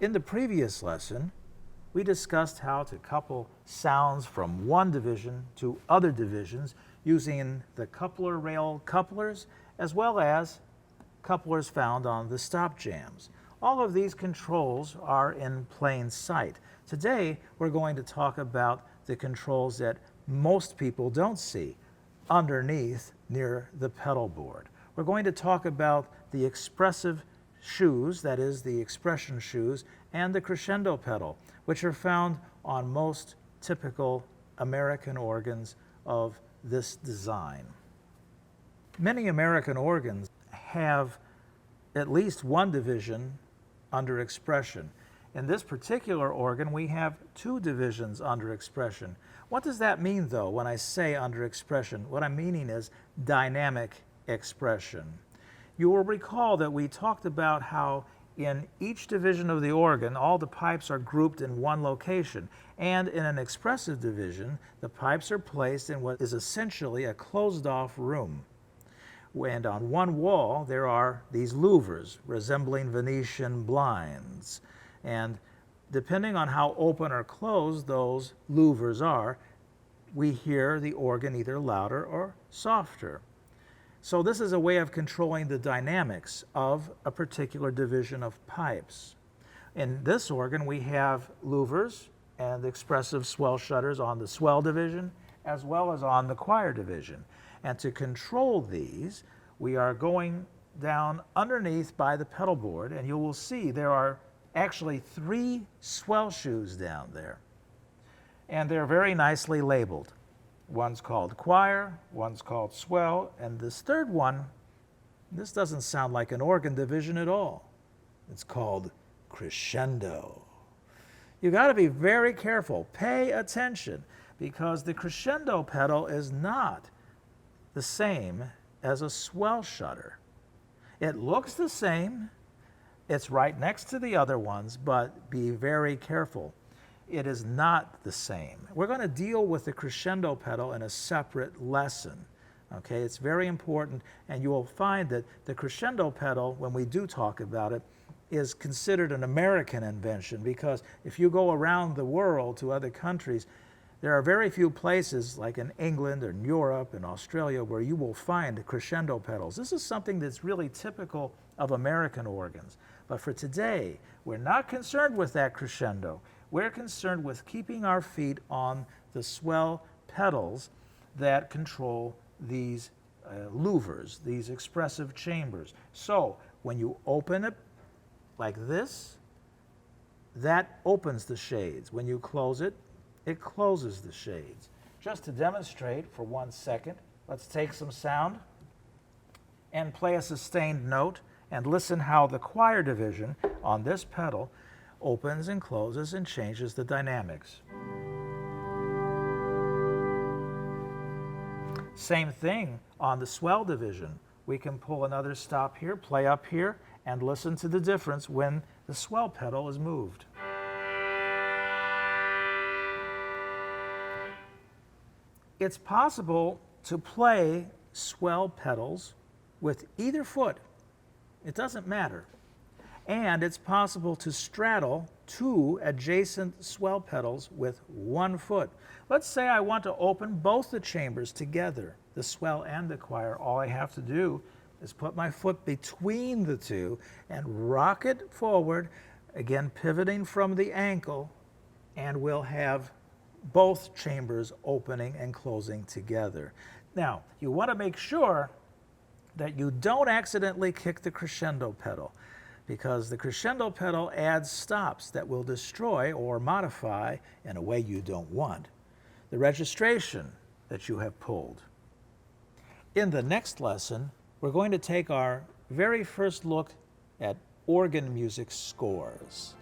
In the previous lesson, we discussed how to couple sounds from one division to other divisions using the coupler rail couplers as well as couplers found on the stop jams. All of these controls are in plain sight. Today, we're going to talk about the controls that most people don't see underneath near the pedal board. We're going to talk about the expressive shoes, that is the expression shoes, and the crescendo pedal, which are found on most typical American organs of this design. Many American organs have at least one division under expression. In this particular organ, we have two divisions under expression. What does that mean, though, when I say under expression? What I'm meaning is dynamic expression. You will recall that we talked about how in each division of the organ, all the pipes are grouped in one location. And in an expressive division, the pipes are placed in what is essentially a closed-off room. And on one wall, there are these louvers resembling Venetian blinds. And depending on how open or closed those louvers are, we hear the organ either louder or softer. So this is a way of controlling the dynamics of a particular division of pipes. In this organ, we have louvers and expressive swell shutters on the swell division as well as on the choir division. And to control these, we are going down underneath by the pedal board, and you will see there are actually 3 swell shoes down there. And they're very nicely labeled. One's called choir, one's called swell, and this third one, this doesn't sound like an organ division at all. It's called crescendo. You got to be very careful. Pay attention, because the crescendo pedal is not the same as a swell shutter. It looks the same. It's right next to the other ones, but be very careful. It is not the same. We're going to deal with the crescendo pedal in a separate lesson. Okay, it's very important, and you will find that the crescendo pedal, when we do talk about it, is considered an American invention, because if you go around the world to other countries, there are very few places, like in England or in Europe and Australia, where you will find crescendo pedals. This is something that's really typical of American organs. But for today, we're not concerned with that crescendo. We're concerned with keeping our feet on the swell pedals that control these louvers, these expressive chambers. So when you open it like this, that opens the shades. When you close it, it closes the shades. Just to demonstrate for 1 second, let's take some sound and play a sustained note and listen how the choir division on this pedal opens and closes and changes the dynamics. Same thing on the swell division. We can pull another stop here, play up here, and listen to the difference when the swell pedal is moved. It's possible to play swell pedals with either foot. It doesn't matter. And it's possible to straddle 2 adjacent swell pedals with 1 foot. Let's say I want to open both the chambers together, the swell and the choir. All I have to do is put my foot between the two and rock it forward, again pivoting from the ankle, and we'll have both chambers opening and closing together. Now, you want to make sure that you don't accidentally kick the crescendo pedal, because the crescendo pedal adds stops that will destroy or modify, in a way you don't want, the registration that you have pulled. In the next lesson, we're going to take our very first look at organ music scores.